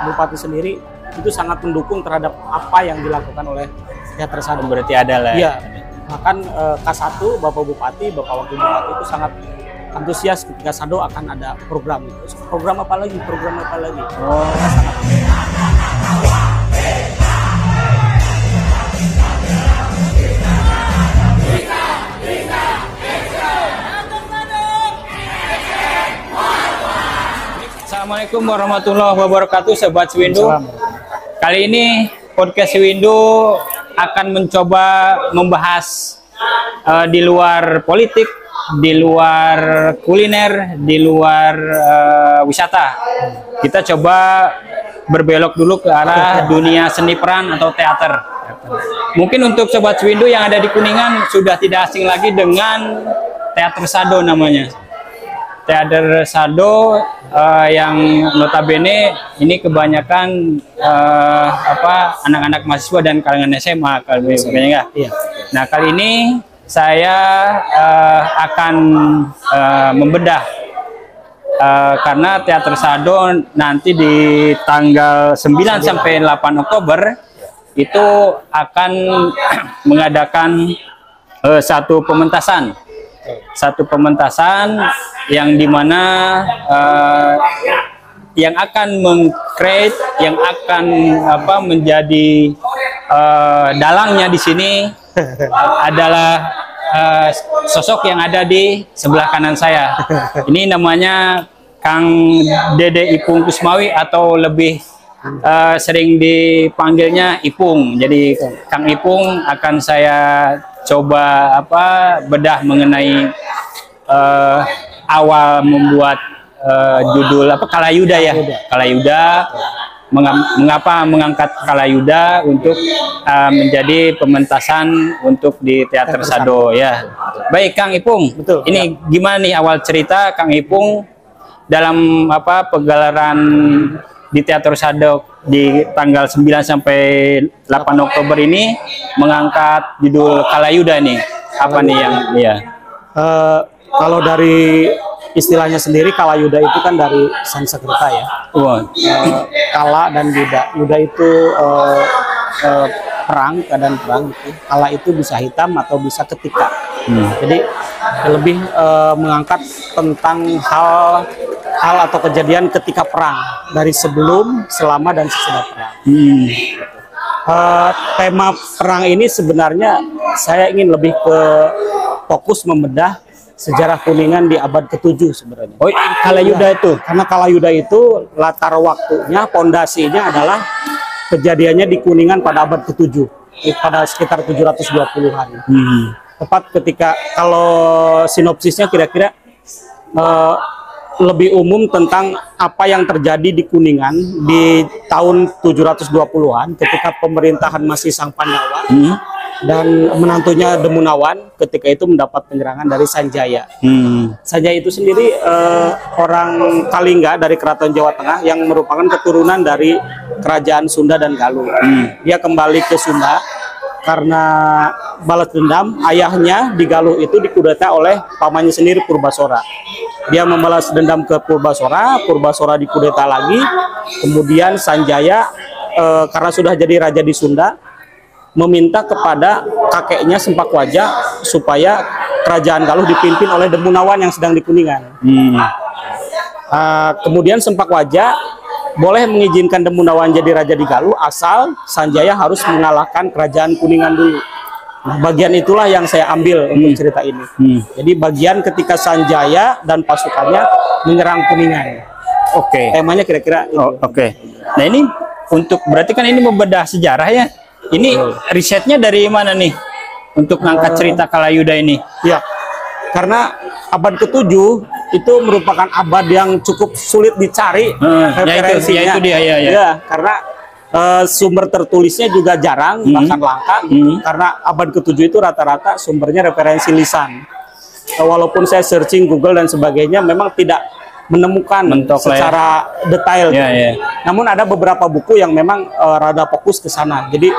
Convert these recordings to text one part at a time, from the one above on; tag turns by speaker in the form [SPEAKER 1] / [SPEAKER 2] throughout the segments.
[SPEAKER 1] Bupati sendiri itu sangat mendukung terhadap apa yang dilakukan oleh Teater Sado.
[SPEAKER 2] Berarti ada lah.
[SPEAKER 1] Iya. Bahkan K1 Bapak Bupati, Bapak Wakil Bupati itu sangat antusias ketika Sado akan ada program itu. Program apa lagi? Program apa lagi?
[SPEAKER 2] Oh. Assalamualaikum warahmatullahi wabarakatuh, Sobat Sewindu. Kali ini podcast Sewindu akan mencoba membahas di luar politik, di luar kuliner, di luar wisata. Kita coba berbelok dulu ke arah dunia seni peran atau teater. Mungkin untuk Sobat Sewindu yang ada di Kuningan sudah tidak asing lagi dengan Teater Sado namanya. Teater Sado yang notabene ini kebanyakan anak-anak mahasiswa dan kalangan SMA kayaknya.
[SPEAKER 1] Iya.
[SPEAKER 2] Nah, kali ini saya akan membedah karena Teater Sado nanti di tanggal 9 sampai 8 Oktober itu akan mengadakan satu pementasan yang dimana yang akan meng-create, yang akan menjadi dalangnya di sini adalah sosok yang ada di sebelah kanan saya. Ini namanya Kang Dede Ipung Kusmawi atau lebih sering dipanggilnya Ipung. Jadi Kang Ipung akan saya coba bedah mengenai awal membuat judul Kalayuda ya. Kalayuda, mengapa mengangkat Kalayuda untuk menjadi pementasan untuk di Teater Sado ya. Baik Kang Ipung.
[SPEAKER 1] Betul.
[SPEAKER 2] Ini gimana nih awal cerita Kang Ipung dalam pegelaran di Teater Sado di tanggal 9 sampai 8 Oktober ini mengangkat judul Kalayuda nih. Apa nih yang
[SPEAKER 1] kalau dari istilahnya sendiri Kalayuda itu kan dari Sanskerta ya. Kala dan Yuda. Yuda itu perang, keadaan perang gitu. Kala itu bisa hitam atau bisa ketika. Jadi lebih mengangkat tentang hal atau kejadian ketika perang, dari sebelum, selama, dan sesudah perang. Tema perang ini sebenarnya saya ingin lebih ke fokus membedah sejarah Kuningan di abad ke-7 sebenarnya.
[SPEAKER 2] Oh, Kalayuda itu?
[SPEAKER 1] Karena Kalayuda itu latar waktunya, pondasinya adalah kejadiannya di Kuningan pada abad ke-7, pada sekitar 720-an. Tepat ketika, kalau sinopsisnya kira-kira lebih umum tentang apa yang terjadi di Kuningan di tahun 720-an ketika pemerintahan masih Sang Pandawa dan menantunya Demunawan ketika itu mendapat penyerangan dari Sanjaya. Sanjaya itu sendiri orang Kalingga dari Keraton Jawa Tengah yang merupakan keturunan dari Kerajaan Sunda dan Galuh. Dia kembali ke Sunda karena balas dendam ayahnya di Galuh itu dikudeta oleh pamannya sendiri Purbasora. Dia membalas dendam ke Purbasora dikudeta lagi. Kemudian Sanjaya karena sudah jadi raja di Sunda meminta kepada kakeknya Sempakwaja supaya kerajaan Galuh dipimpin oleh Demunawan yang sedang di Kuningan. Kemudian Sempakwaja boleh mengizinkan Demunawan jadi raja di Galuh asal Sanjaya harus mengalahkan kerajaan Kuningan dulu. Nah, bagian itulah yang saya ambil untuk cerita ini. Jadi bagian ketika Sanjaya dan pasukannya menyerang Kuningan. Temanya kira-kira
[SPEAKER 2] Oke. Nah, ini untuk berarti kan ini membedah sejarah ya. Ini risetnya dari mana nih untuk ngangkat cerita Kalayuda ini?
[SPEAKER 1] Ya, karena abad ke-7 itu merupakan abad yang cukup sulit dicari referensinya.
[SPEAKER 2] Ya itu dia
[SPEAKER 1] ya. Karena sumber tertulisnya juga jarang, bahkan langka gitu. Karena abad ke-7 itu rata-rata sumbernya referensi lisan. Walaupun saya searching Google dan sebagainya memang tidak menemukan secara detail. Namun ada beberapa buku yang memang rada fokus ke sana. Jadi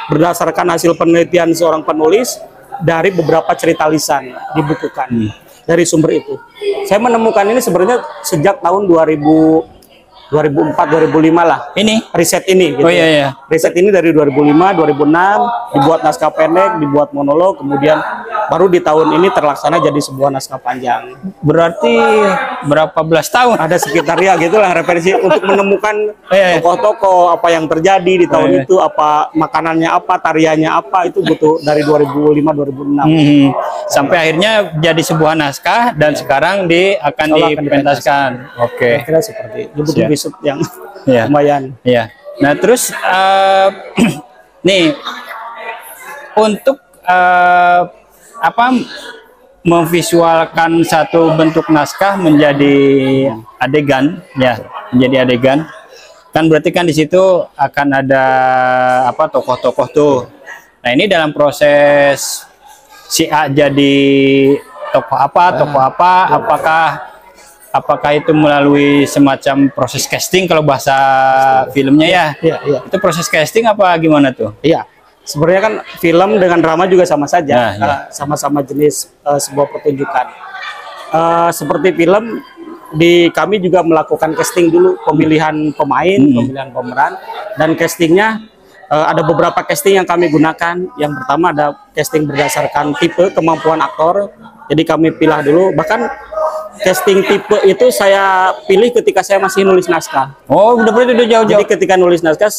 [SPEAKER 1] berdasarkan hasil penelitian seorang penulis dari beberapa cerita lisan dibukukan dari sumber itu. Saya menemukan ini sebenarnya sejak tahun 2015 2004-2005 lah.
[SPEAKER 2] Ini?
[SPEAKER 1] Riset ini gitu.
[SPEAKER 2] Oh iya, iya.
[SPEAKER 1] Riset ini dari 2005-2006 dibuat naskah pendek, dibuat monolog, kemudian baru di tahun ini terlaksana jadi sebuah naskah panjang.
[SPEAKER 2] Berarti berapa belas tahun?
[SPEAKER 1] Ada sekitar ya gitulah referensi untuk menemukan
[SPEAKER 2] Iya.
[SPEAKER 1] tokoh-tokoh, apa yang terjadi di tahun itu, apa makanannya apa, tariannya apa, itu butuh dari 2005-2006.
[SPEAKER 2] Sampai akhirnya jadi sebuah naskah dan sekarang akan dipentaskan. Oke.
[SPEAKER 1] Kira seperti itu. Butuh riset yang
[SPEAKER 2] Iya.
[SPEAKER 1] lumayan.
[SPEAKER 2] Iya. Nah, terus nih untuk apa memvisualkan satu bentuk naskah menjadi adegan, ya, menjadi adegan. Kan berarti kan di situ akan ada apa tokoh-tokoh tuh. Nah, ini dalam proses si A jadi tokoh apa, apakah itu melalui semacam proses casting kalau bahasa filmnya ya?
[SPEAKER 1] Iya, iya.
[SPEAKER 2] Itu proses casting apa gimana tuh?
[SPEAKER 1] Iya. Sebenarnya kan film dengan drama juga sama saja,
[SPEAKER 2] Nah, iya.
[SPEAKER 1] sama-sama jenis sebuah pertunjukan. Seperti film, kami juga melakukan casting dulu, pemilihan pemain, pemilihan pemeran, dan castingnya ada beberapa casting yang kami gunakan. Yang pertama ada casting berdasarkan tipe kemampuan aktor, jadi kami pilih dulu. Bahkan casting tipe itu saya pilih ketika saya masih nulis naskah.
[SPEAKER 2] Oh, udah berarti udah jauh-jauh.
[SPEAKER 1] Jadi ketika nulis naskah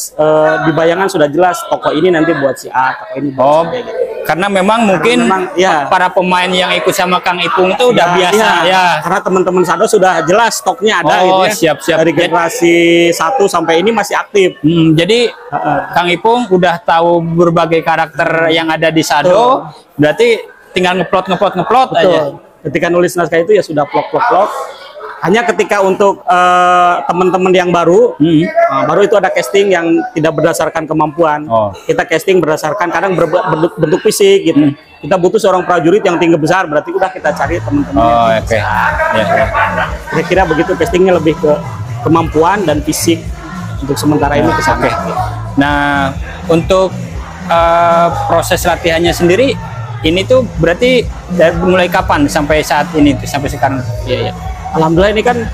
[SPEAKER 1] di bayangan sudah jelas tokoh ini nanti buat si A, tokoh ini buat si B gitu.
[SPEAKER 2] Karena memang mungkin
[SPEAKER 1] ya,
[SPEAKER 2] para pemain yang ikut sama Kang Ipung itu udah biasa ya.
[SPEAKER 1] Karena teman-teman Sado sudah jelas stoknya ada gitu ya.
[SPEAKER 2] Siap-siap.
[SPEAKER 1] Dari generasi 1 sampai ini masih aktif.
[SPEAKER 2] Jadi Kang Ipung udah tahu berbagai karakter yang ada di Sado, berarti tinggal ngeplot aja.
[SPEAKER 1] Ketika nulis naskah itu ya sudah plok. Hanya ketika untuk teman-teman yang baru, baru itu ada casting yang tidak berdasarkan kemampuan. Kita casting berdasarkan kadang bentuk fisik gitu. Kita butuh seorang prajurit yang tinggi besar, berarti udah kita cari teman-teman.
[SPEAKER 2] Oke.
[SPEAKER 1] Kira-kira begitu, castingnya lebih ke kemampuan dan fisik untuk sementara ini kesana.
[SPEAKER 2] Nah, untuk proses latihannya sendiri ini tuh berarti dari mulai kapan sampai saat ini tuh, sampai sekarang?
[SPEAKER 1] Iya. Alhamdulillah ini kan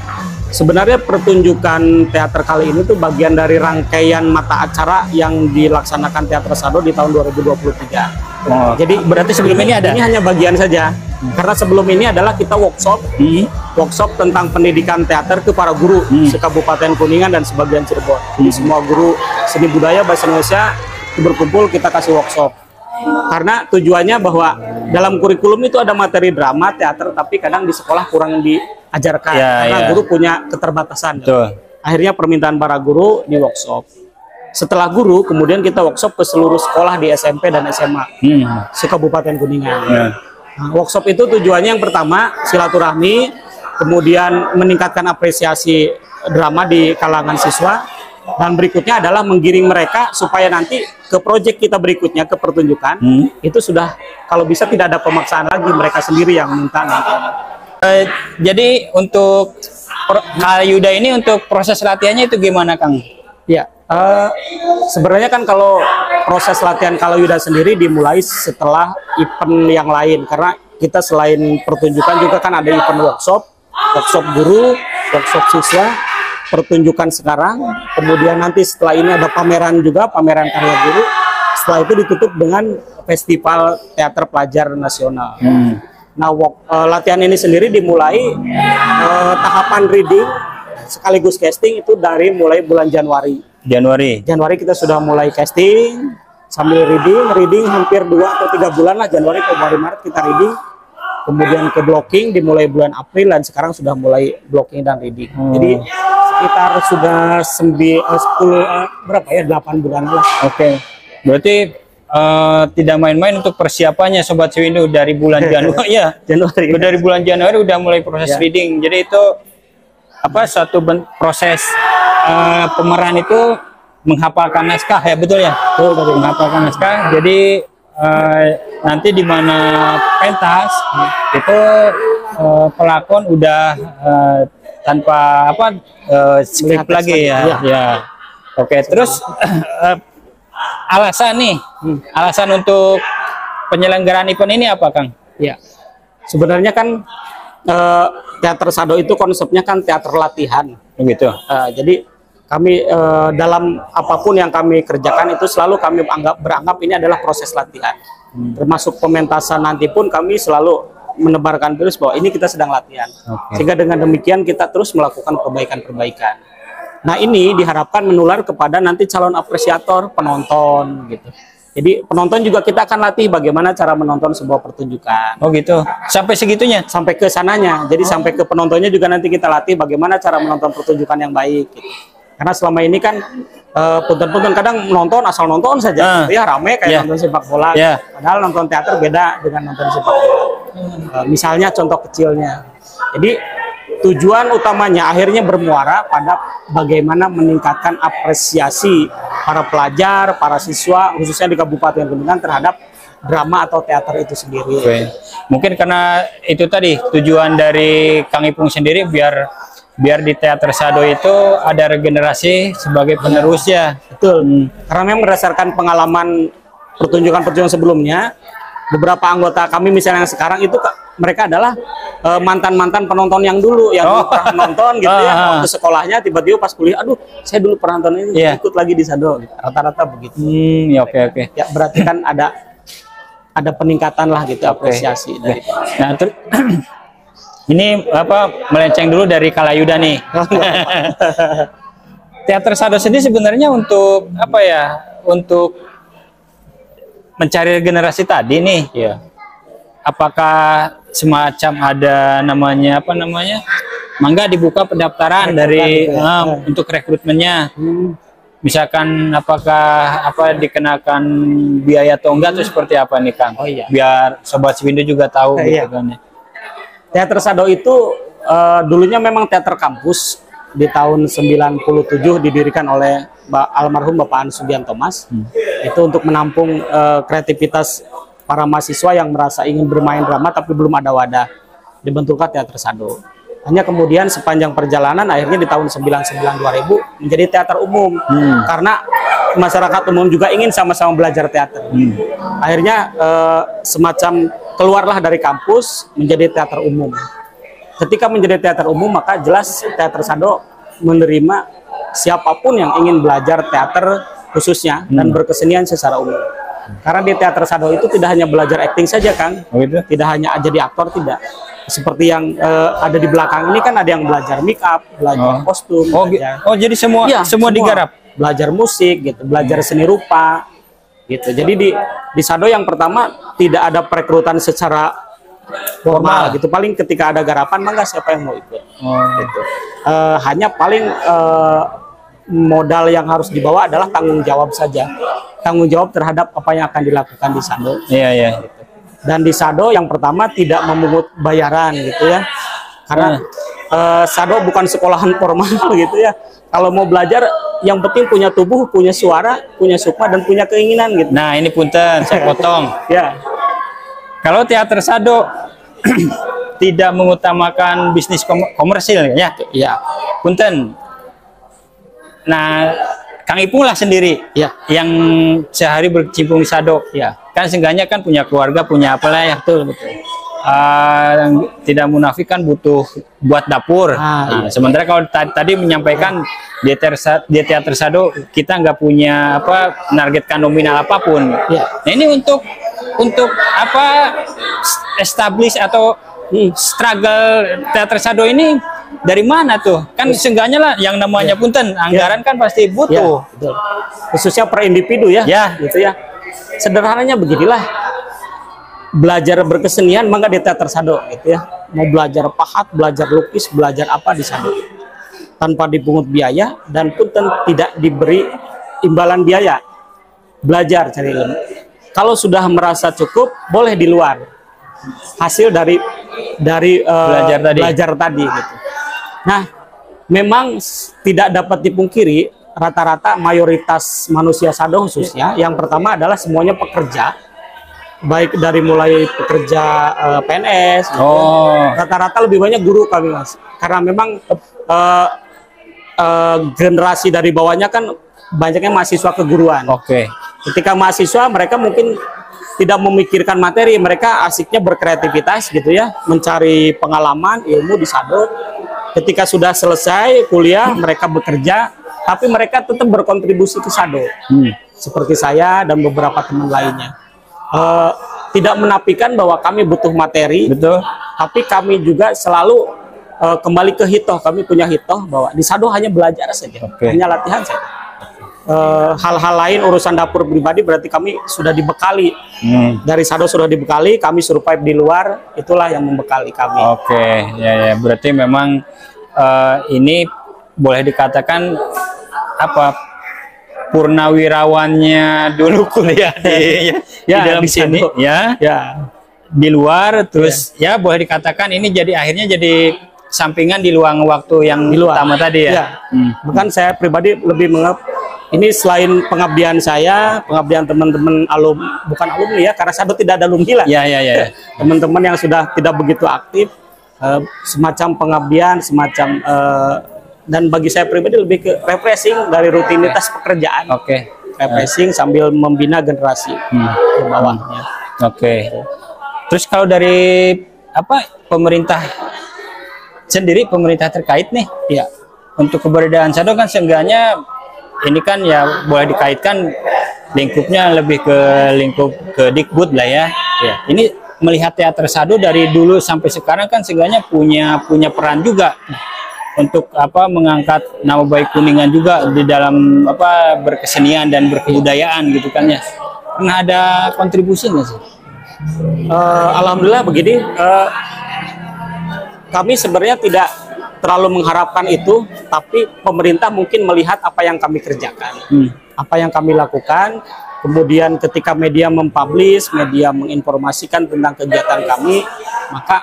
[SPEAKER 1] sebenarnya pertunjukan teater kali ini tuh bagian dari rangkaian mata acara yang dilaksanakan Teater Sado di tahun 2023. Jadi
[SPEAKER 2] berarti sebelum ini ada?
[SPEAKER 1] Ini hanya bagian saja. Karena sebelum ini adalah kita workshop tentang pendidikan teater ke para guru se-Kabupaten Kuningan dan sebagian Cirebon. Jadi semua guru seni budaya bahasa Indonesia berkumpul, kita kasih workshop. Karena tujuannya bahwa dalam kurikulum itu ada materi drama, teater, tapi kadang di sekolah kurang diajarkan karena guru punya keterbatasan. Akhirnya permintaan para guru di workshop. Setelah guru, kemudian kita workshop ke seluruh sekolah di SMP dan SMA se-Kabupaten Kuningan. Nah, workshop itu tujuannya yang pertama silaturahmi, kemudian meningkatkan apresiasi drama di kalangan siswa. Dan berikutnya adalah menggiring mereka supaya nanti ke proyek kita berikutnya, ke pertunjukan, itu sudah kalau bisa tidak ada pemaksaan lagi, mereka sendiri yang minta.
[SPEAKER 2] Jadi untuk Kalayuda ini untuk proses latihannya itu gimana, Kang?
[SPEAKER 1] Ya, sebenarnya kan kalau proses latihan Kalayuda sendiri dimulai setelah event yang lain, karena kita selain pertunjukan juga kan ada event workshop guru, workshop siswa, pertunjukan sekarang, kemudian nanti setelah ini ada pameran juga, pameran karya guru. Setelah itu ditutup dengan festival teater pelajar nasional. Nah, latihan ini sendiri dimulai tahapan reading sekaligus casting itu dari mulai bulan Januari. Januari kita sudah mulai casting sambil reading hampir 2 atau 3 bulan lah, Januari, Februari, Maret kita reading. Kemudian ke blocking dimulai bulan April dan sekarang sudah mulai blocking dan reading. Jadi sekitar sudah 8 bulan lah.
[SPEAKER 2] Oke. Berarti tidak main-main untuk persiapannya Sobat Sewindu dari bulan Januari ya. Dari bulan Januari udah mulai proses reading. Jadi itu apa suatu proses pemeran itu menghafalkan naskah ya, betul ya? Betul, menghafalkan naskah. Jadi nanti di mana pentas itu pelakon udah tanpa skrip lagi ya. Oke, terus alasan untuk penyelenggaraan event ini apa, Kang?
[SPEAKER 1] Ya, sebenarnya kan teater Sado itu konsepnya kan teater latihan.
[SPEAKER 2] Begitu.
[SPEAKER 1] Jadi kami dalam apapun yang kami kerjakan itu selalu kami beranggap ini adalah proses latihan. Termasuk pementasan nanti pun kami selalu menebarkan virus bahwa ini kita sedang latihan. Sehingga dengan demikian kita terus melakukan perbaikan-perbaikan. Nah, ini diharapkan menular kepada nanti calon apresiator, penonton gitu. Jadi penonton juga kita akan latih bagaimana cara menonton sebuah pertunjukan.
[SPEAKER 2] Oh gitu. Sampai segitunya?
[SPEAKER 1] Sampai ke sananya. Jadi sampai ke penontonnya juga nanti kita latih bagaimana cara menonton pertunjukan yang baik gitu. Karena selama ini kan punten-punten kadang menonton asal nonton saja. Ya rame kayak nonton sepak bola. Padahal nonton teater beda dengan nonton sepak bola. Misalnya contoh kecilnya. Jadi tujuan utamanya akhirnya bermuara pada bagaimana meningkatkan apresiasi para pelajar, para siswa, khususnya di Kabupaten Kuningan terhadap drama atau teater itu sendiri.
[SPEAKER 2] Mungkin karena itu tadi tujuan dari Kang Ipung sendiri biar di teater Sado itu ada regenerasi sebagai penerusnya.
[SPEAKER 1] Betul. Karena memang berdasarkan pengalaman pertunjukan-pertunjukan sebelumnya, beberapa anggota kami misalnya yang sekarang itu mereka adalah mantan-mantan penonton yang dulu yang pernah nonton gitu ya waktu sekolahnya, tiba-tiba pas kuliah, aduh saya dulu pernah nonton ini, ikut lagi di Sado. Rata-rata begitu.
[SPEAKER 2] Oke.
[SPEAKER 1] Ya berarti kan ada peningkatan lah gitu apresiasi dari.
[SPEAKER 2] Nah, ini apa melenceng dulu dari Kalayuda nih. Teater Sado sendiri sebenarnya untuk apa ya? Untuk mencari generasi tadi nih. Apakah semacam ada namanya apa namanya? Mangga dibuka pendaftaran dari untuk rekrutmennya. Misalkan apakah dikenakan biaya atau enggak atau seperti apa nih Kang? Biar Sobat Swindo juga tahu gitu kan ya.
[SPEAKER 1] Teater Sado itu dulunya memang teater kampus, di tahun 97 didirikan oleh almarhum Bapak An Sugianto Mas. Itu untuk menampung kreativitas para mahasiswa yang merasa ingin bermain drama tapi belum ada wadah. Dibentuklah Teater Sado. Hanya kemudian sepanjang perjalanan akhirnya di tahun 99-2000 menjadi teater umum. Karena masyarakat umum juga ingin sama-sama belajar teater. Akhirnya semacam keluarlah dari kampus menjadi teater umum. Ketika menjadi teater umum maka jelas Teater Sado menerima siapapun yang ingin belajar teater khususnya dan berkesenian secara umum. Karena di Teater Sado itu tidak hanya belajar acting saja Kang, tidak hanya jadi aktor, tidak. Seperti yang ada di belakang ini kan ada yang belajar make up, belajar kostum,
[SPEAKER 2] jadi semua digarap,
[SPEAKER 1] belajar musik gitu, belajar seni rupa gitu. Jadi di Sado yang pertama tidak ada perekrutan secara formal gitu. Paling ketika ada garapan mangga siapa yang mau ikut. Gitu. Hanya paling modal yang harus dibawa adalah tanggung jawab saja. Tanggung jawab terhadap apa yang akan dilakukan di Sado. Gitu. Dan di Sado yang pertama tidak memungut bayaran gitu ya. Karena Sado bukan sekolahan formal gitu ya. Kalau mau belajar yang penting punya tubuh, punya suara, punya sukma dan punya keinginan gitu.
[SPEAKER 2] Nah, ini punten saya potong. Kalau Teater Sado tidak mengutamakan bisnis komersil ya. Punten. Nah, Kang Ipung lah sendiri yang sehari berkecimpung di Sado. Kan seenggaknya kan punya keluarga, punya apalah ya. Betul. Tidak munafik kan butuh buat dapur. Sementara kalau tadi menyampaikan di Teater Sado kita nggak punya menargetkan nominal apapun. Nah, ini untuk establish atau struggle Teater Sado ini dari mana tuh? Kan seenggaknya lah yang namanya punten anggaran kan pasti butuh.
[SPEAKER 1] Betul. Khususnya per individu ya. Gitu ya. Sederhananya beginilah. Belajar berkesenian mangga di Teater Sado gitu ya. Mau belajar pahat, belajar lukis, belajar apa di Sado. Tanpa dipungut biaya dan punten tidak diberi imbalan biaya. Belajar cari ilmu. Kalau sudah merasa cukup, boleh di luar. Hasil dari belajar tadi gitu. Nah, memang tidak dapat dipungkiri rata-rata mayoritas manusia Sado khususnya yang pertama adalah semuanya pekerja, baik dari mulai pekerja PNS, rata-rata lebih banyak guru kami Mas, karena memang generasi dari bawahnya kan banyaknya mahasiswa keguruan. Ketika mahasiswa mereka mungkin tidak memikirkan materi, mereka asiknya berkreativitas gitu ya, mencari pengalaman, ilmu di Sado. Ketika sudah selesai kuliah, mereka bekerja, tapi mereka tetap berkontribusi ke Sado. Seperti saya dan beberapa teman lainnya. Tidak menafikan bahwa kami butuh materi,
[SPEAKER 2] Betul.
[SPEAKER 1] tapi kami juga selalu kembali ke hitoh. Kami punya hitoh bahwa di Sado hanya belajar saja, hanya latihan saja. Hal-hal lain urusan dapur pribadi berarti kami sudah dibekali dari Sado, sudah dibekali, kami survive di luar, itulah yang membekali kami.
[SPEAKER 2] Oke, ya, berarti memang ini boleh dikatakan apa, purnawirawannya dulu kuliah di dalam sini ya, di luar, terus ya boleh dikatakan ini jadi akhirnya jadi sampingan di luang waktu yang utama tadi ya.
[SPEAKER 1] Bukan, saya pribadi lebih menganggap ini selain pengabdian saya, pengabdian teman-teman bukan alumni ya, karena Sado tidak ada alumni lah.
[SPEAKER 2] Ya.
[SPEAKER 1] Teman-teman yang sudah tidak begitu aktif, semacam pengabdian, semacam dan bagi saya pribadi lebih ke refreshing dari rutinitas pekerjaan. Refreshing sambil membina generasi ke bawahnya.
[SPEAKER 2] Terus kalau dari apa pemerintah sendiri, pemerintah terkait nih, ya untuk keberadaan Sado kan seenggaknya ini kan ya boleh dikaitkan lingkupnya lebih ke lingkup ke Dikbud lah ya. Ini melihat teater Sado dari dulu sampai sekarang kan seenggaknya punya peran juga untuk apa mengangkat nama baik Kuningan juga di dalam apa berkesenian dan berkebudayaan gitu kan ya. Pernah ada kontribusi nggak sih?
[SPEAKER 1] Alhamdulillah begini, kami sebenarnya tidak terlalu mengharapkan itu, tapi pemerintah mungkin melihat apa yang kami kerjakan, apa yang kami lakukan. Kemudian ketika media mempublish, media menginformasikan tentang kegiatan kami, maka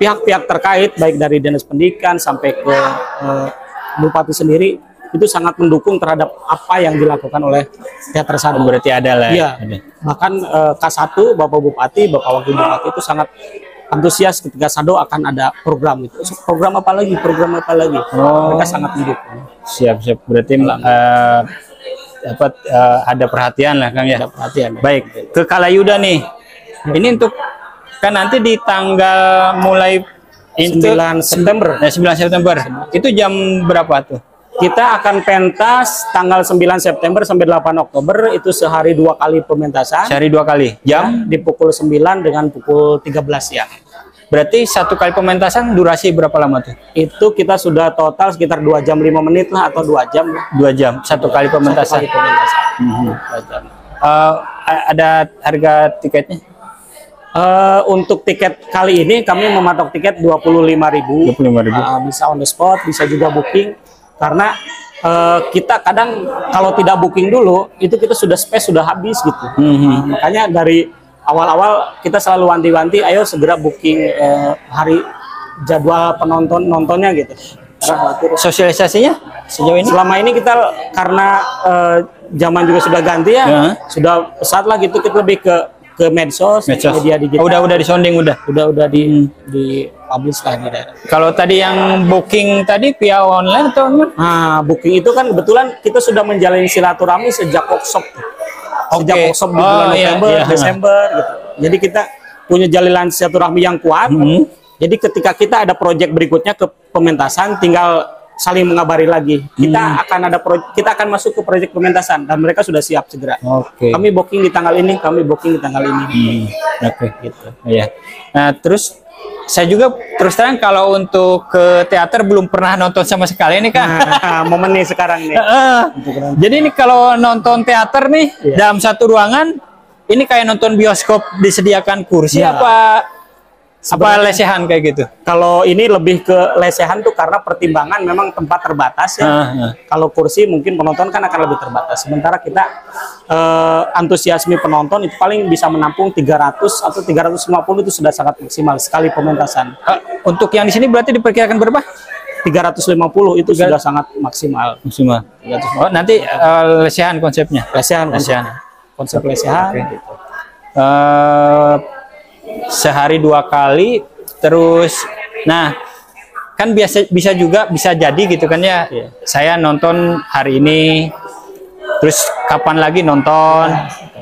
[SPEAKER 1] pihak-pihak terkait baik dari Dinas Pendidikan sampai ke Bupati sendiri itu sangat mendukung terhadap apa yang dilakukan oleh Teater Sado.
[SPEAKER 2] Berarti ada lah.
[SPEAKER 1] Iya. Bahkan K1 Bapak Bupati, Bapak Wakil Bupati itu sangat antusias ketika Sado akan ada program itu. Program apa lagi? Mereka sangat mendukung.
[SPEAKER 2] Siap. Berarti dapat ada perhatian lah Kang ya.
[SPEAKER 1] Ada perhatian.
[SPEAKER 2] Baik, ke Kalayuda nih. Ini untuk kan nanti di tanggal mulai
[SPEAKER 1] 9 September.
[SPEAKER 2] 9 September. Itu jam berapa tuh?
[SPEAKER 1] Kita akan pentas tanggal 9 September sampai 8 Oktober, itu sehari 2 kali pementasan.
[SPEAKER 2] Sehari 2 kali. Jam
[SPEAKER 1] di pukul 9 dengan pukul 13 siang.
[SPEAKER 2] Berarti 1 kali pementasan durasi berapa lama tuh?
[SPEAKER 1] Itu kita sudah total sekitar 2 jam 5 menit lah, atau 2 jam lah.
[SPEAKER 2] 2 jam 1 kali pementasan.
[SPEAKER 1] 1 kali pementasan.
[SPEAKER 2] 2 jam. Ada harga tiketnya?
[SPEAKER 1] Untuk tiket kali ini kami mematok tiket 25.000.
[SPEAKER 2] 25.000.
[SPEAKER 1] Bisa on the spot, bisa juga booking. Karena kita kadang kalau tidak booking dulu, itu kita sudah space sudah habis gitu. Makanya dari awal-awal kita selalu wanti-wanti, ayo segera booking hari jadwal nontonnya gitu.
[SPEAKER 2] Sosialisasinya sejauh ini?
[SPEAKER 1] Selama ini kita karena zaman juga sudah ganti ya, sudah pesat lah gitu, kita lebih ke medsos, media digital.
[SPEAKER 2] Udah disonding udah
[SPEAKER 1] di publish lah di daerah.
[SPEAKER 2] Kalau tadi yang booking tadi via online atau enggak?
[SPEAKER 1] Nah, booking itu kan kebetulan kita sudah menjalani silaturahmi sejak workshop. Sejak workshop di bulan November, Desember gitu. Jadi kita punya jalinan silaturahmi yang kuat. Jadi ketika kita ada proyek berikutnya ke pementasan, tinggal saling mengabari lagi. Kita akan masuk ke proyek pementasan dan mereka sudah siap segera. Kami booking di tanggal ini,
[SPEAKER 2] Gitu. Iya. Nah, terus saya juga terus terang kalau untuk ke teater belum pernah nonton sama sekali nih Kak.
[SPEAKER 1] Momen nih sekarang nih.
[SPEAKER 2] Jadi ini kalau nonton teater nih dalam satu ruangan, ini kayak nonton bioskop, disediakan kursi apa lesehan kayak gitu?
[SPEAKER 1] Kalau ini lebih ke lesehan tuh karena pertimbangan memang tempat terbatas ya. Kalau kursi mungkin penonton kan akan lebih terbatas. Sementara kita antusiasme penonton itu paling bisa menampung 300 atau 350, itu sudah sangat maksimal sekali pementasan.
[SPEAKER 2] Untuk yang di sini berarti diperkirakan berapa?
[SPEAKER 1] 350 itu sudah sangat maksimal.
[SPEAKER 2] Oh, nanti lesehan konsepnya?
[SPEAKER 1] Lesehan. Konsep lesehan. Gitu.
[SPEAKER 2] Sehari 2 kali, terus nah kan bisa jadi gitu kan ya. Saya nonton hari ini, terus kapan lagi nonton.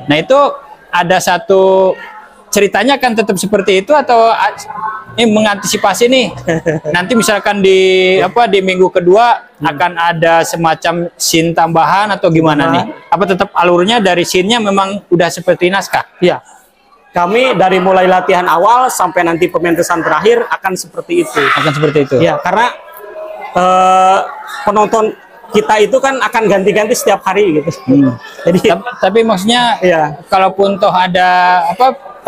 [SPEAKER 2] Nah itu ada satu ceritanya kan tetap seperti itu atau ini mengantisipasi nih nanti misalkan di minggu kedua akan ada semacam scene tambahan atau gimana nih? Apa tetap alurnya dari scene-nya memang udah seperti naskah?
[SPEAKER 1] Iya. Kami dari mulai latihan awal sampai nanti pementasan terakhir akan seperti itu.
[SPEAKER 2] Akan seperti itu.
[SPEAKER 1] Ya, karena penonton kita itu kan akan ganti-ganti setiap hari gitu. Jadi
[SPEAKER 2] tapi maksudnya
[SPEAKER 1] ya,
[SPEAKER 2] kalaupun toh ada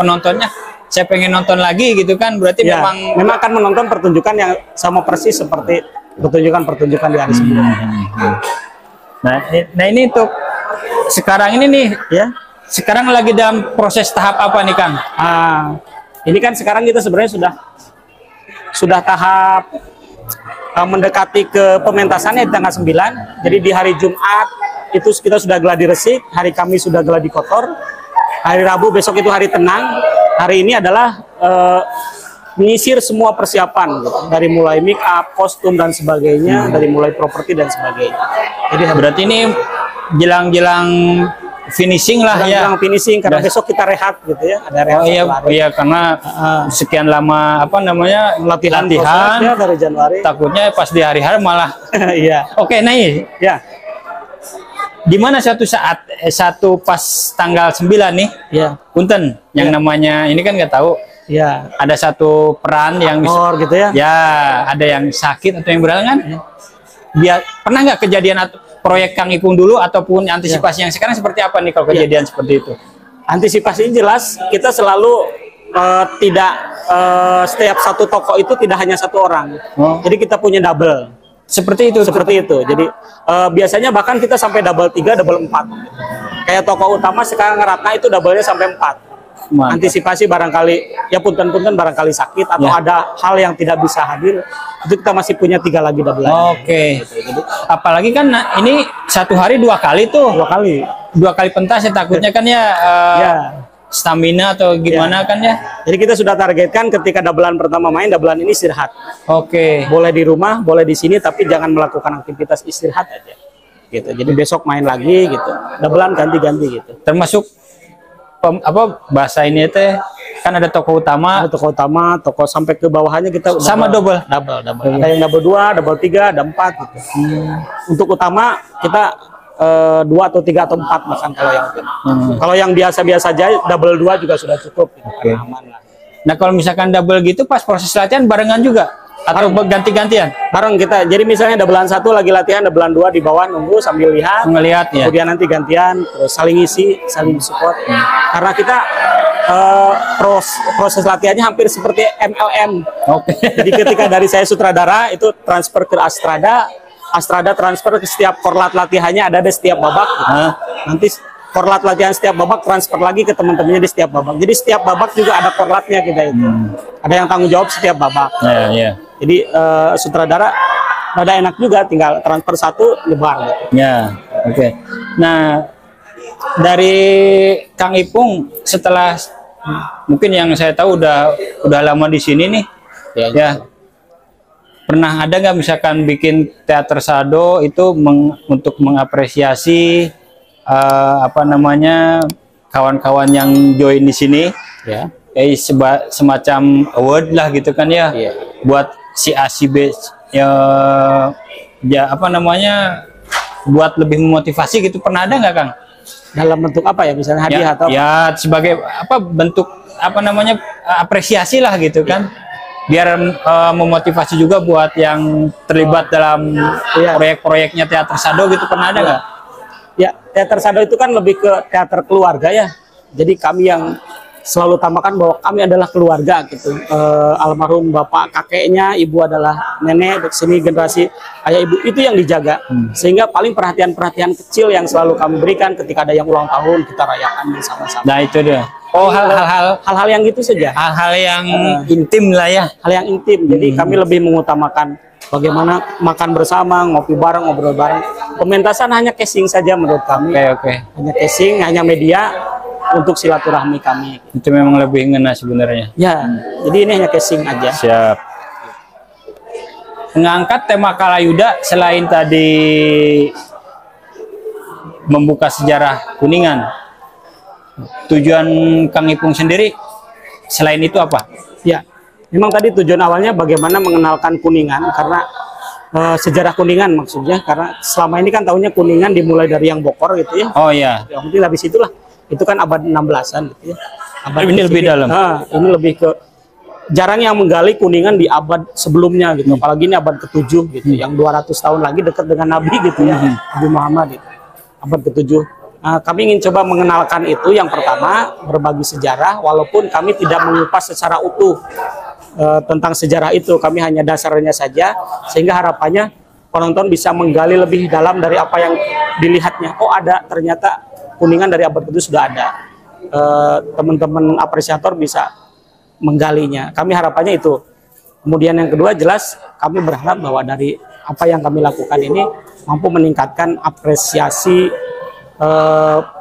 [SPEAKER 2] penontonnya saya pengen nonton lagi gitu kan, berarti
[SPEAKER 1] ya, memang akan menonton pertunjukan yang sama persis seperti pertunjukan di hari sebelumnya.
[SPEAKER 2] Nah ini untuk sekarang ini nih ya, sekarang lagi dalam proses tahap apa nih Kang?
[SPEAKER 1] Ini kan sekarang kita sebenarnya sudah tahap mendekati ke pementasannya di tanggal 9. Jadi di hari Jumat itu kita sudah geladi resik, hari Kamis sudah geladi kotor, hari Rabu besok itu hari tenang. Hari ini adalah menyisir semua persiapan gitu. Dari mulai make up, kostum dan sebagainya, dari mulai properti dan sebagainya. Jadi
[SPEAKER 2] berarti ini jelang-jelang finishing lah ya.
[SPEAKER 1] Jelang finishing karena besok kita rehat gitu ya. Ada rehat.
[SPEAKER 2] Iya karena sekian lama latihan
[SPEAKER 1] ya, dari Januari.
[SPEAKER 2] Takutnya pas di hari-hari malah.
[SPEAKER 1] Iya.
[SPEAKER 2] Oke, nah
[SPEAKER 1] ya.
[SPEAKER 2] Di mana suatu saat pas tanggal 9 nih, ya, punten yang namanya ini kan nggak tahu.
[SPEAKER 1] Ya.
[SPEAKER 2] Ada satu peran yang
[SPEAKER 1] gitu ya.
[SPEAKER 2] Ya, ada yang sakit atau yang berhalangan. Dia pernah nggak kejadian atau proyek Kang Ipung dulu ataupun antisipasi yang sekarang seperti apa nih kalau kejadian seperti itu?
[SPEAKER 1] Antisipasi jelas kita selalu tidak setiap satu toko itu tidak hanya satu orang. Jadi kita punya double. Seperti itu. Jadi biasanya bahkan kita sampai double 3, double 4. Kayak toko utama sekarang Ratna itu double-nya sampai 4. Mantap. Antisipasi barangkali ya punten-punten barangkali sakit atau ada hal yang tidak bisa hadir, itu kita masih punya 3 lagi double.
[SPEAKER 2] Oke. Jadi, apalagi kan ini satu hari 2 kali tuh. 2 kali pentas ya takutnya kan ya. Stamina atau gimana kan ya. Jadi kita sudah targetkan ketika doublean pertama main, doublean ini istirahat. Oke. Boleh di rumah, boleh di sini, tapi jangan melakukan aktivitas istirahat aja. Gitu. Jadi besok main lagi gitu. Doublean ganti-ganti gitu. Termasuk bahasa ini teh kan ada toko utama, toko sampai ke bawahnya kita sama double. Ada yang double 2, double 3, ada 4 gitu. Untuk utama kita 2 atau 3 atau 4 bahkan kalau yang kalau yang biasa-biasa aja double 2 juga sudah cukup gitu, aman lah. Nah kalau misalkan double gitu pas proses latihan barengan juga atau ganti-gantian? Bareng kita. Jadi misalnya doublean 1 lagi latihan, doublean 2 di bawah nunggu sambil ngelihat ya. Kemudian nanti gantian terus saling isi, saling support. Karena kita proses latihannya hampir seperti MLM. Jadi ketika dari saya sutradara itu transfer ke Astrada transfer ke setiap korlat latihannya ada di setiap babak. Nanti korlat latihan setiap babak transfer lagi ke teman-temannya di setiap babak. Jadi setiap babak juga ada korlatnya kita itu. Ada yang tanggung jawab setiap babak. Jadi sutradara ada enak juga, tinggal transfer 1 nyebar. Oke. Nah dari Kang Ipung setelah mungkin yang saya tahu udah lama di sini nih. Ya. Pernah ada nggak misalkan bikin teater sado itu untuk mengapresiasi kawan-kawan yang join di sini ya, semacam award lah gitu kan ya, buat si A si B buat lebih memotivasi gitu, pernah ada nggak Kang? Dalam bentuk apa ya, misalnya hadiah atau ya sebagai bentuk apresiasi lah gitu kan, biar memotivasi juga buat yang terlibat dalam proyek-proyeknya teater sado gitu, pernah ada nggak? Ya, teater sado itu kan lebih ke teater keluarga ya. Jadi kami yang selalu tambahkan bahwa kami adalah keluarga gitu. Almarhum bapak kakeknya, ibu adalah nenek, di sini generasi ayah ibu itu yang dijaga. Sehingga paling perhatian-perhatian kecil yang selalu kami berikan ketika ada yang ulang tahun kita rayakan bersama-sama. Nah itu dia. Oh, hal-hal yang gitu saja. Hal-hal yang intim lah ya. Hal yang intim. Jadi kami lebih mengutamakan bagaimana makan bersama, ngopi bareng, ngobrol bareng. Pementasan hanya casing saja menurut kami. Hanya casing, hanya media untuk silaturahmi kami. Itu memang lebih ngena sebenarnya. Ya, jadi ini hanya casing aja. Siap. Mengangkat tema Kalayuda selain tadi membuka sejarah Kuningan, tujuan Kang Ipung sendiri selain itu apa?
[SPEAKER 1] Ya, memang tadi tujuan awalnya bagaimana mengenalkan Kuningan, karena sejarah Kuningan maksudnya, karena selama ini kan tahunya Kuningan dimulai dari yang Bokor gitu ya.
[SPEAKER 2] Oh ya.
[SPEAKER 1] Yang penting dari situlah. Itu kan abad 16-an gitu ya. Abad
[SPEAKER 2] Ini lebih dalam.
[SPEAKER 1] Ini lebih ke jarang yang menggali Kuningan di abad sebelumnya gitu. Apalagi ini abad ke-7 gitu, yang 200 tahun lagi dekat dengan Nabi gitu ya. Nabi Muhammad gitu. Abad ke-7. Kami ingin coba mengenalkan itu, yang pertama berbagi sejarah, walaupun kami tidak mengupas secara utuh tentang sejarah itu, kami hanya dasarnya saja, sehingga harapannya penonton bisa menggali lebih dalam dari apa yang dilihatnya. Oh, ada ternyata Kuningan dari abad ke-7 sudah ada. Teman-teman apresiator bisa menggalinya. Kami harapannya itu. Kemudian yang kedua, jelas kami berharap bahwa dari apa yang kami lakukan ini mampu meningkatkan apresiasi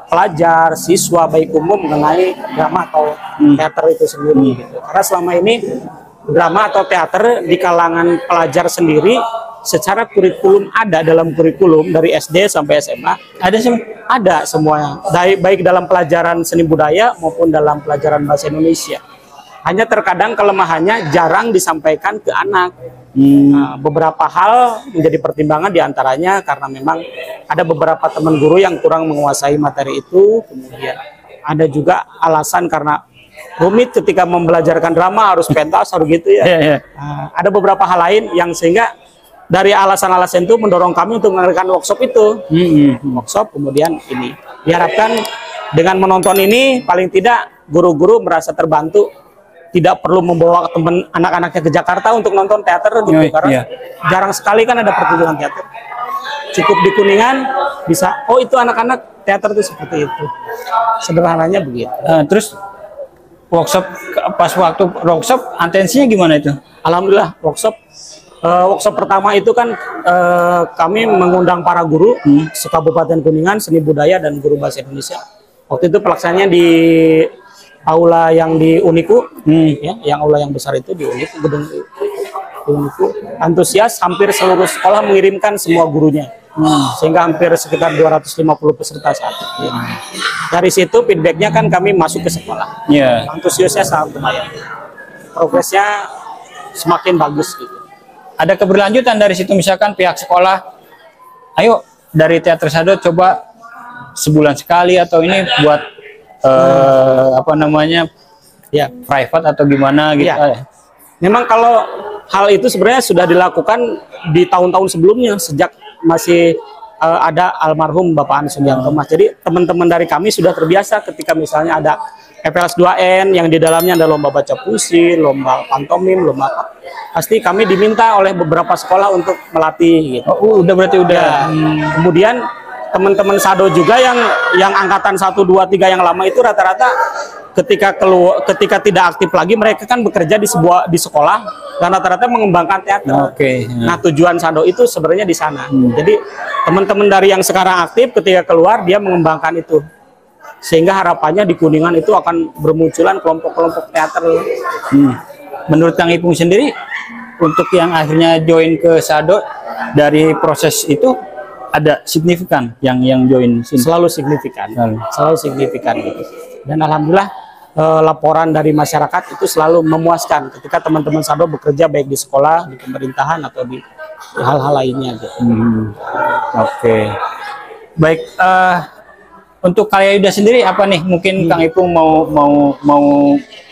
[SPEAKER 1] pelajar, siswa, baik umum mengenai drama atau teater itu sendiri gitu. Karena selama ini drama atau teater di kalangan pelajar sendiri secara kurikulum ada dalam kurikulum dari SD sampai SMA ada semuanya, baik dalam pelajaran seni budaya maupun dalam pelajaran bahasa Indonesia. Hanya terkadang kelemahannya jarang disampaikan ke anak. Beberapa hal menjadi pertimbangan, diantaranya karena memang ada beberapa teman guru yang kurang menguasai materi itu. Kemudian ada juga alasan karena rumit ketika membelajarkan drama, harus pentas, harus gitu ya. Ada beberapa hal lain yang sehingga dari alasan-alasan itu mendorong kami untuk mengadakan workshop itu. Workshop, kemudian ini diharapkan dengan menonton ini paling tidak guru-guru merasa terbantu, tidak perlu membawa teman anak-anaknya ke Jakarta untuk nonton teater gitu, karena jarang sekali kan ada pertunjukan teater. Cukup di Kuningan bisa, oh itu anak-anak teater itu seperti itu. Sederhananya begitu.
[SPEAKER 2] Terus workshop, pas waktu workshop atensinya gimana itu?
[SPEAKER 1] Alhamdulillah workshop pertama itu kan kami mengundang para guru se-Kabupaten Kuningan, seni budaya dan guru bahasa Indonesia. Waktu itu pelaksananya di aula yang di Uniku, ya, yang aula yang besar itu di Uniku, gedung Uniku. Antusias, hampir seluruh sekolah mengirimkan semua gurunya, sehingga hampir sekitar 250 peserta saat itu. Ya. Dari situ feedbacknya kan kami masuk ke sekolah. Antusiasnya sangat lumayan, progresnya semakin bagus gitu.
[SPEAKER 2] Ada keberlanjutan dari situ, misalkan pihak sekolah, ayo dari Teater Sado coba sebulan sekali atau ini buat apa namanya ya private atau gimana gitu.
[SPEAKER 1] Memang kalau hal itu sebenarnya sudah dilakukan di tahun-tahun sebelumnya, sejak masih ada almarhum Bapak Ani Sugianto Mas. Jadi teman-teman dari kami sudah terbiasa ketika misalnya ada FLS 2N yang di dalamnya ada lomba baca puisi, lomba pantomim, lomba apa, pasti kami diminta oleh beberapa sekolah untuk melatih gitu.
[SPEAKER 2] Udah berarti udah.
[SPEAKER 1] Kemudian teman-teman Sado juga yang angkatan 1, 2, 3 yang lama itu rata-rata ketika tidak aktif lagi, mereka kan bekerja di sekolah dan rata-rata mengembangkan teater. Nah, tujuan Sado itu sebenarnya di sana. Jadi teman-teman dari yang sekarang aktif ketika keluar dia mengembangkan itu. Sehingga harapannya di Kuningan itu akan bermunculan kelompok-kelompok teater.
[SPEAKER 2] Menurut Kang Ipung sendiri, untuk yang akhirnya join ke Sado, dari proses itu ada signifikan yang join sini?
[SPEAKER 1] Selalu signifikan, selalu signifikan gitu. Dan alhamdulillah laporan dari masyarakat itu selalu memuaskan ketika teman-teman Sado bekerja baik di sekolah, di pemerintahan atau di hal-hal lainnya gitu.
[SPEAKER 2] Baik, untuk Kalayuda sendiri apa nih? Mungkin Kang Ipung mau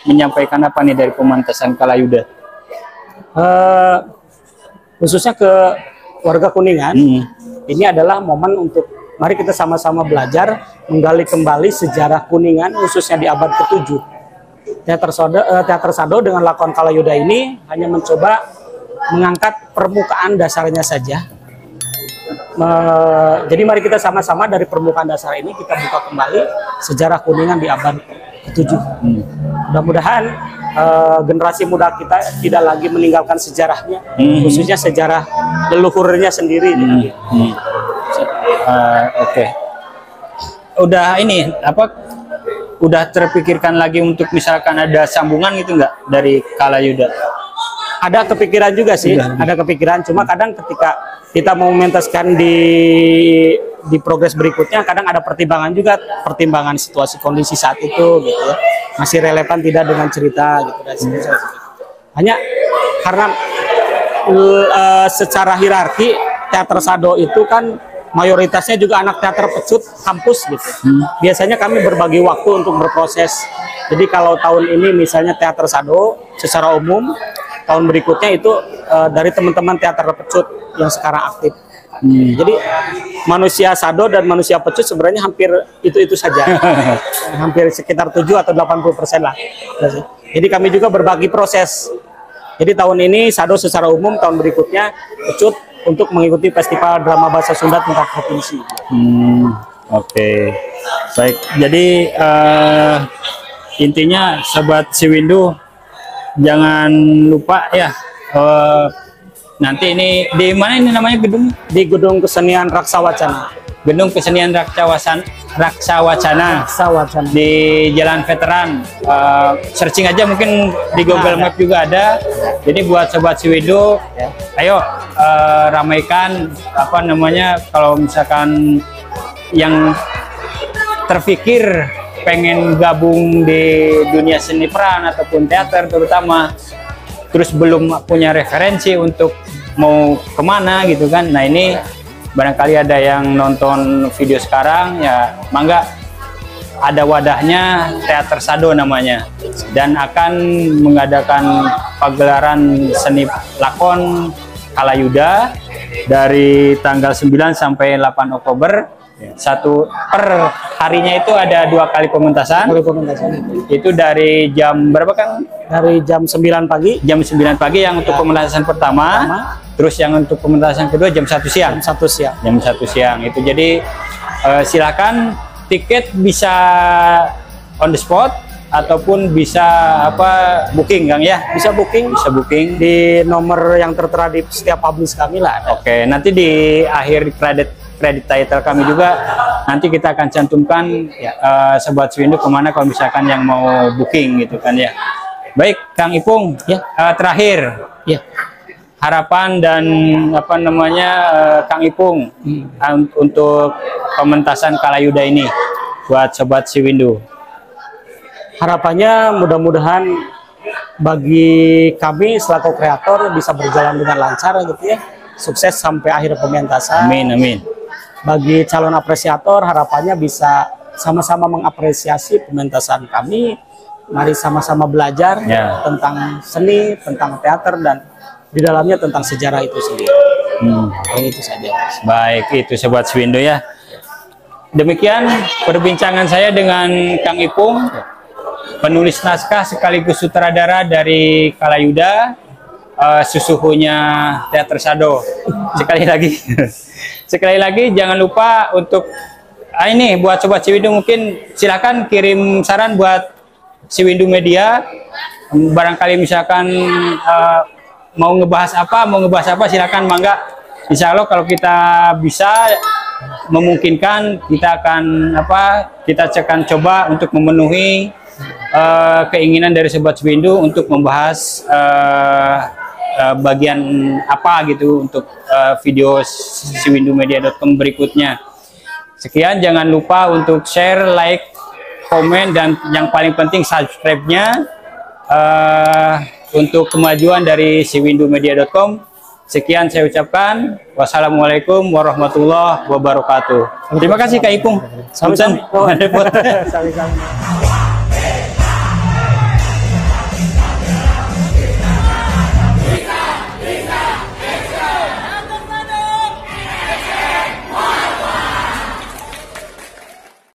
[SPEAKER 2] menyampaikan apa nih dari pemantasan Kalayuda?
[SPEAKER 1] Khususnya ke warga Kuningan, ini adalah momen untuk mari kita sama-sama belajar menggali kembali sejarah Kuningan, khususnya di abad ke-7. Teater Sado dengan lakon Kalayuda ini hanya mencoba mengangkat permukaan dasarnya saja. Jadi mari kita sama-sama dari permukaan dasar ini kita buka kembali sejarah Kuningan di abad ke-7. Mudah-mudahan generasi muda kita tidak lagi meninggalkan sejarahnya, khususnya sejarah leluhurnya sendiri.
[SPEAKER 2] Udah ini apa? Udah terpikirkan lagi untuk misalkan ada sambungan gitu nggak dari Kalayuda?
[SPEAKER 1] Ada kepikiran juga sih, ada kepikiran. Cuma kadang ketika kita mau mementaskan di di progres berikutnya kadang ada pertimbangan juga, pertimbangan situasi kondisi saat itu gitu ya, masih relevan tidak dengan cerita gitu dan seterusnya. Hanya karena secara hierarki teater Sado itu kan mayoritasnya juga anak teater pecut kampus gitu. Biasanya kami berbagi waktu untuk berproses. Jadi kalau tahun ini misalnya teater Sado secara umum, tahun berikutnya itu dari teman-teman teater pecut yang sekarang aktif. Jadi manusia Sado dan manusia pecut sebenarnya hampir itu saja. Hampir sekitar 7 atau 80% lah. Jadi kami juga berbagi proses. Jadi tahun ini Sado secara umum, tahun berikutnya pecut untuk mengikuti Festival Drama Bahasa Sunda tingkat provinsi.
[SPEAKER 2] Oke. Baik. Jadi intinya Sobat Siwindu jangan lupa ya, nanti ini di mana ini namanya gedung?
[SPEAKER 1] Di Gedung Kesenian Raksa Wacana.
[SPEAKER 2] Gedung Kesenian Raksa Wacana di Jalan Veteran. Searching aja mungkin di Google Map juga ada. Jadi buat Sobat Siwindu, ayo ramaikan apa namanya, kalau misalkan yang terpikir pengen gabung di dunia seni peran ataupun teater terutama, terus belum punya referensi untuk mau kemana gitu kan. Nah ini barangkali ada yang nonton video sekarang ya, mangga, ada wadahnya, Teater Sado namanya, dan akan mengadakan pagelaran seni lakon Kalayuda dari tanggal 9 sampai 8 Oktober. Satu per harinya itu ada 2 kali pementasan. Itu dari jam berapa kan?
[SPEAKER 1] Dari jam 9 pagi.
[SPEAKER 2] Jam 9 pagi yang untuk pementasan pertama. Terus yang untuk pementasan kedua jam 1 siang.
[SPEAKER 1] Jam 1 siang.
[SPEAKER 2] Jam 1 siang. Itu jadi silakan, tiket bisa on the spot ataupun bisa booking Kang ya.
[SPEAKER 1] Bisa booking di nomor yang tertera di setiap publish kami lah.
[SPEAKER 2] Oke, nanti di akhir kredit title kami juga nanti kita akan cantumkan Sobat Siwindu kemana kalau misalkan yang mau booking gitu kan ya. Baik Kang Ipung ya, terakhir ya, harapan dan Kang Ipung untuk pementasan Kalayuda ini buat Sobat Siwindu.
[SPEAKER 1] Harapannya mudah-mudahan bagi kami selaku kreator bisa berjalan dengan lancar gitu ya, sukses sampai akhir pementasan.
[SPEAKER 2] Amin amin.
[SPEAKER 1] Bagi calon apresiator harapannya bisa sama-sama mengapresiasi pementasan kami. Mari sama-sama belajar tentang seni, tentang teater, dan di dalamnya tentang sejarah itu sendiri. Itu saja.
[SPEAKER 2] Baik, itu Sobat Siwindu ya. Demikian perbincangan saya dengan Kang Ipung, penulis naskah sekaligus sutradara dari Kalayuda, susuhunya Teater Sado. Sekali lagi jangan lupa untuk ini buat Sobat Siwindu, mungkin silakan kirim saran buat Siwindu Media. Barangkali misalkan mau ngebahas apa silakan, mangga. Insya Allah kalau kita bisa memungkinkan, kita akan coba untuk memenuhi keinginan dari Sobat Siwindu untuk membahas bagian gitu untuk video siwindumedia.com berikutnya. Sekian, jangan lupa untuk share, like, komen, dan yang paling penting subscribe-nya untuk kemajuan dari siwindumedia.com. Sekian saya ucapkan, wassalamualaikum warahmatullahi wabarakatuh. Terima kasih Kak Ipung.
[SPEAKER 1] Sama-sama.